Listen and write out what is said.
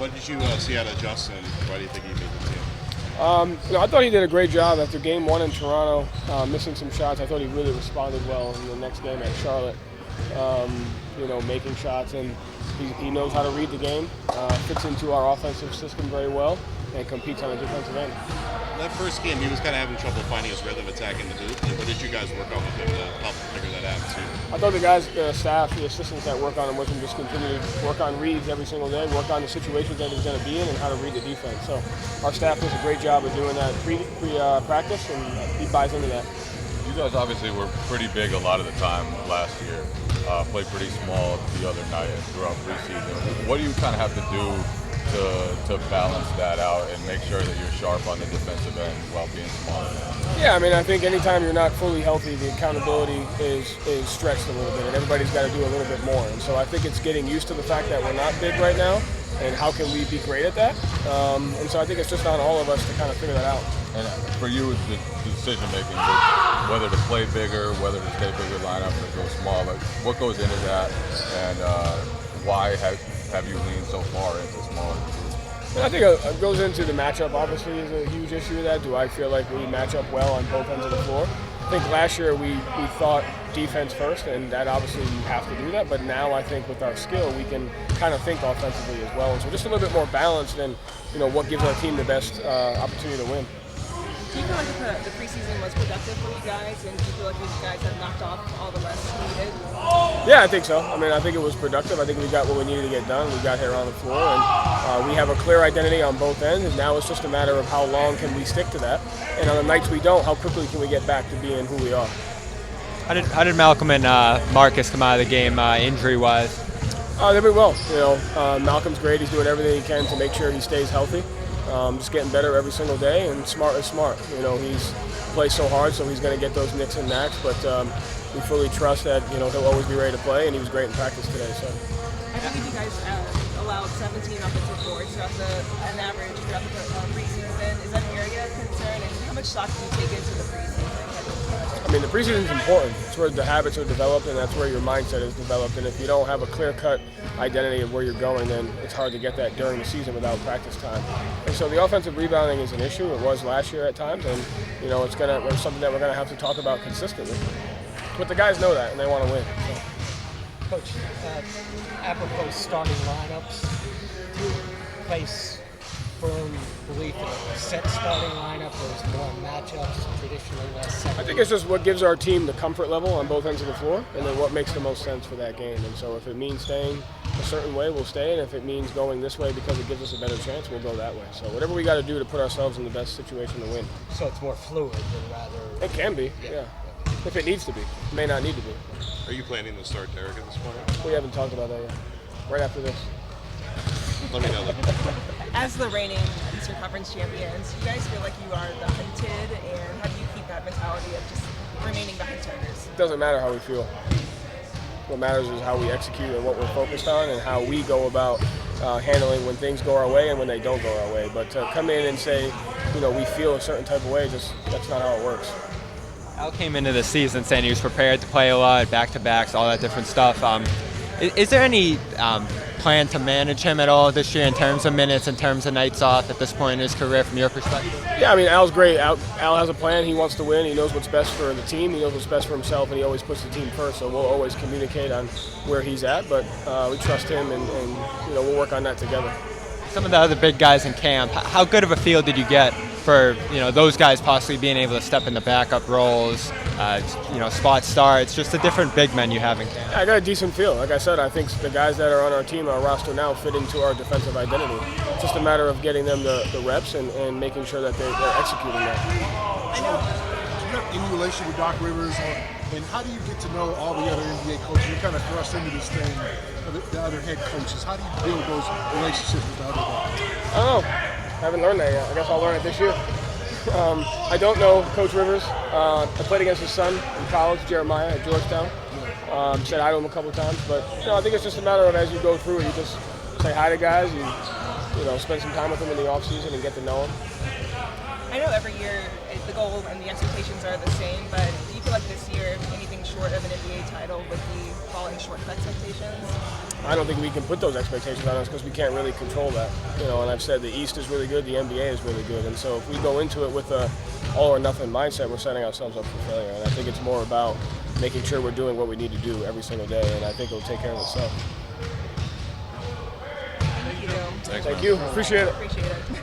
What did you see out of Justin? Why do you think he made the team? I thought he did a great job after Game 1 in Toronto, missing some shots. I thought he really responded well in the next game at Charlotte. Making shots, and he knows how to read the game, fits into our offensive system very well, and competes on the defensive end. That first game, he was kind of having trouble finding his rhythm attacking the booth. What did you guys work on with him to help figure that out too? I thought the guys, the staff, the assistants that work on him with him just continue to work on reads every single day, work on the situations that he's going to be in and how to read the defense. So our staff does a great job of doing that pre-practice, and he buys into that. You guys obviously were pretty big a lot of the time last year. Played pretty small the other night and throughout preseason. What do you kind of have to do to balance that out and make sure that you're sharp on the defensive end while being small? Yeah, I mean, I think anytime you're not fully healthy, the accountability is stretched a little bit, and everybody's got to do a little bit more. And so I think it's getting used to the fact that we're not big right now, and how can we be great at that? And so I think it's just on all of us to kind of figure that out. And for you, the decision making, whether to play bigger, whether to stay bigger lineup or go small, like what goes into that, and why have you leaned so far into smaller? I think it goes into the matchup. Obviously, is a huge issue with that. Do I feel like we match up well on both ends of the floor? I think last year we thought defense first, and that obviously you have to do that. But now I think with our skill, we can kind of think offensively as well. And so just a little bit more balanced than what gives our team the best opportunity to win. Do you feel like the preseason was productive for you guys, and do you feel like you guys have knocked off all the rests needed? Yeah, I think so. I mean, I think it was productive. I think we got what we needed to get done. We got here on the floor, and we have a clear identity on both ends, and now it's just a matter of how long can we stick to that. And on the nights we don't, how quickly can we get back to being who we are. How did Malcolm and Marcus come out of the game injury-wise? They did well. Malcolm's great. He's doing everything he can to make sure he stays healthy. Just getting better every single day, and smart is smart. He's plays so hard, so he's going to get those nicks and knacks, but we fully trust that he'll always be ready to play, and he was great in practice today. So I believe you guys allowed 17 offensive boards an average throughout the preseason. Is that an area of concern, and how much stock do you take into the preseason? I mean, the preseason is important. It's where the habits are developed, and that's where your mindset is developed. And if you don't have a clear-cut identity of where you're going, then it's hard to get that during the season without practice time. And so the offensive rebounding is an issue. It was last year at times, and it's something that we're gonna have to talk about consistently. But the guys know that, and they want to win. So. Coach, apropos starting lineups, do you place firm belief in a set starting lineup, or is more matchups traditionally less set? I think it's just what gives our team the comfort level on both ends of the floor, and then what makes the most sense for that game. And so if it means staying a certain way, we'll stay, and if it means going this way because it gives us a better chance, we'll go that way. So whatever we got to do to put ourselves in the best situation to win. So it's more fluid than rather... It can be, yeah. If it needs to be. It may not need to be. Are you planning to start Derrick at this point? We haven't talked about that yet. Right after this. Let me know that. As the reigning Eastern Conference champions, you guys feel like you are the hunted, and how do you keep that mentality of just remaining the hunters? It doesn't matter how we feel. What matters is how we execute and what we're focused on, and how we go about handling when things go our way and when they don't go our way. But to come in and say, we feel a certain type of way, that's not how it works. Al came into the season saying he was prepared to play a lot, back-to-backs, all that different stuff. Is there any plan to manage him at all this year in terms of minutes, in terms of nights off at this point in his career from your perspective? Yeah, I mean, Al's great. Al has a plan. He wants to win. He knows what's best for the team. He knows what's best for himself, and he always puts the team first. So we'll always communicate on where he's at, but we trust him, and we'll work on that together. Some of the other big guys in camp, how good of a feel did you get for those guys possibly being able to step into backup roles, spot starts, just the different big men you have in camp? Yeah, I got a decent feel. Like I said, I think the guys that are on our team, our roster now, fit into our defensive identity. It's just a matter of getting them the reps and making sure that they're executing that. Do you have any relation with Doc Rivers, and how do you get to know all the other NBA coaches? You're kind of thrust into this thing, the other head coaches. How do you build those relationships with the other guys? I don't know. I haven't learned that yet. I guess I'll learn it this year. I don't know Coach Rivers. I played against his son in college, Jeremiah, at Georgetown. Said hi to him a couple of times, but I think it's just a matter of as you go through it, you just say hi to guys, you spend some time with them in the off season and get to know them. I know every year the goal and the expectations are the same, but do you feel like this year anything short of an NBA title would be falling short of expectations? I don't think we can put those expectations on us because we can't really control that. And I've said the East is really good, the NBA is really good, and so if we go into it with a all or nothing mindset, we're setting ourselves up for failure. And I think it's more about making sure we're doing what we need to do every single day, and I think it'll take care of itself. Thank you. Thank you. Appreciate it. Appreciate it.